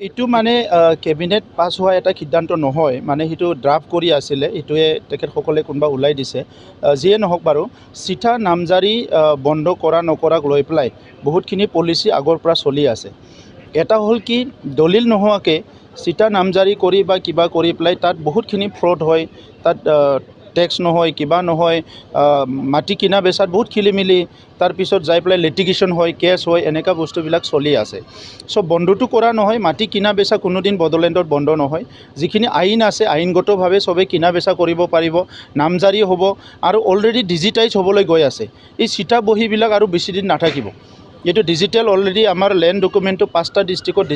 এইটো মানে কেবিনেট পাছ হোৱা এটা সিদ্ধান্ত নহয়, মানে সেইটো ড্ৰাফ্ট কৰি আছিলে, এইটোৱে তেখেতসকলে কোনোবা ওলাই দিছে। যিয়ে নহওক বাৰু, চিঠা নামজাৰি বন্ধ কৰা নকৰাক লৈ পেলাই বহুতখিনি পলিচি আগৰ পৰা চলি আছে। এটা হ'ল কি, দলিল নোহোৱাকৈ চিঠা নামজাৰি কৰি বা কিবা কৰি পেলাই তাত বহুতখিনি ফ্ৰড হয়, তাত টেক্স নহয়, কিবা নহয়, মাটি কিনা বেচাত বহুত খেলিমেলি, তাৰপিছত যাই পেলাই লিটিগেশ্যন হয়, কেছ হয়, এনেকুৱা বস্তুবিলাক চলি আছে। চ' বন্ধটো কৰা নহয়, মাটি কিনা বেচা কোনোদিন বড়োলেণ্ডত বন্ধ নহয়। যিখিনি আইন আছে, আইনগতভাৱে চবেই কিনা বেচা কৰিব পাৰিব, নামজাৰি হ'ব আৰু অলৰেডি ডিজিটাইজ হ'বলৈ গৈ আছে। এই চিঠা বহীবিলাক আৰু বেছিদিন নাথাকিব। এইটো ডিজিটেল অলৰেডি আমাৰ লেণ্ড ডকুমেণ্টটো 5টা ডিষ্ট্ৰিক্টত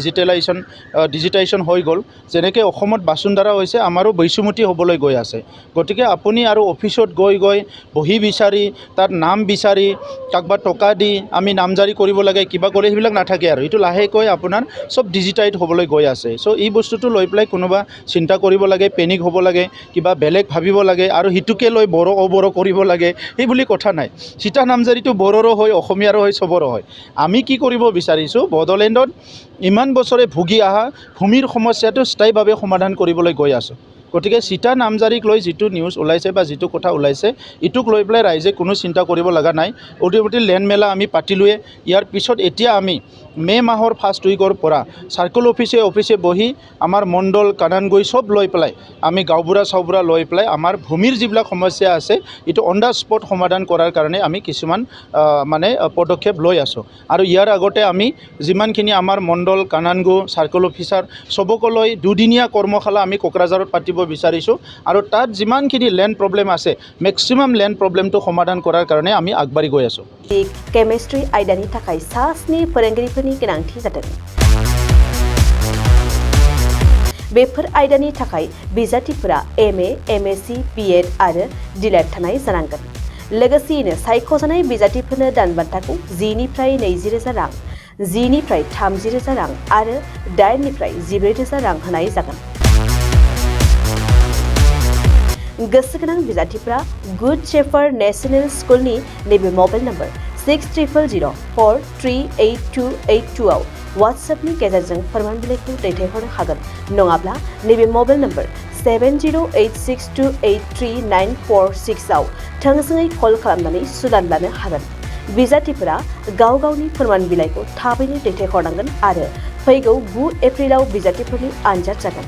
ডিজিটাইজেশ্যন হৈ গ'ল। যেনেকৈ অসমত বাসুন্দাৰা হৈছে, আমাৰো বৈচুমতি হ'বলৈ গৈ আছে। গতিকে আপুনি আৰু অফিচত গৈ বহি বিচাৰি, তাত নাম বিচাৰি, কাৰোবাক টকা দি আমি নামজাৰি কৰিব লাগে, কিবা কৰি সেইবিলাক নাথাকে আৰু। এইটো লাহেকৈ আপোনাৰ চব ডিজিটাইজ হ'বলৈ গৈ আছে। চ' এই বস্তুটো লৈ পেলাই কোনোবা চিন্তা কৰিব লাগে, পেনিক হ'ব লাগে, কিবা বেলেগ ভাবিব লাগে আৰু সিটোকে লৈ বড়ো অবড়ো কৰিব লাগে, সেই বুলি কথা নাই। চিঠা নামজাৰিটো বড়োৰো হয়, অসমীয়াৰো হয়, চবৰো হয়। আমি কি কৰিব বিচাৰিছোঁ, বড়োলেণ্ডত ইমান বছৰে ভুগি অহা ভূমিৰ সমস্যাটো স্থায়ীভাৱে সমাধান কৰিবলৈ গৈ আছোঁ। গতিকে চিঠা নামজাৰিক লৈ যিটো নিউজ ওলাইছে বা যিটো কথা ওলাইছে, ইটোক লৈ পেলাই ৰাইজে কোনো চিন্তা কৰিব লগা নাই। অতি লেণ্ড মেলা আমি পাতিলোৱে। ইয়াৰ পিছত এতিয়া আমি মে' মাহৰ ফাৰ্ষ্ট উইকৰ পৰা চাৰ্কল অফিচে বহি আমাৰ মণ্ডল কানানগৈ চব লৈ পেলাই আমি গাঁওবুঢ়া চাওবুঢ়া লৈ পেলাই আমাৰ ভূমিৰ যিবিলাক সমস্যা আছে, এইটো অন দ্য স্পট সমাধান কৰাৰ কাৰণে আমি কিছুমান পদক্ষেপ লৈ আছোঁ। আৰু ইয়াৰ আগতে আমি যিমানখিনি আমাৰ মণ্ডল কানানগো চাৰ্কল অফিচাৰ চবকলৈ দুদিনীয়া কৰ্মশালা আমি কোকৰাঝাৰত পাতিব বিচাৰিছোঁ। আৰু তাত যিমানখিনি লেণ্ড প্ৰব্লেম আছে, মেক্সিমাম লেণ্ড প্ৰব্লেমটো সমাধান কৰাৰ কাৰণে আমি আগবাঢ়ি গৈ আছোঁ। केमिस्ट्रि आयदानि थाखाय सास्नि फोरोंगिरिफोरनि गोनांथि जादों। बेफोर आयदानि थाखाय बिजाथिफोरा MA, MSc, BEd आरो DLED थानाय जानांगोन। लोगोसेयैनो सायख'जानाय बिजाथिफोरनो दानबान्थाखौ 10निफ्राय 20,000 रां, 10निफ्राय 30,000 रां आरो 8निफ्राय 14,000 रां होनाय जागोन। गोसोगोनां बिजाथिफोरा गुड शेफार्ड नेशनेल स्कुलनि नैबे मबाइल नम्बर 6000438282 आव वाट्सएपनि गेजेरजों फोरमान बिलाइखौ दैथायहरनो हागोन। नङाब्ला नैबे मबाइल नम्बर 7086283946 आव थोंजोङै कल खालामनानै सुलाद लानो हागोन। बिजाथिफोरा गाव गावनि फोरमान बिलाइखौ थाबैनो दैथायहरनांगोन आरो फैगौ 9 एप्रिलाव बिजाथिफोरनि आनजाद जागोन।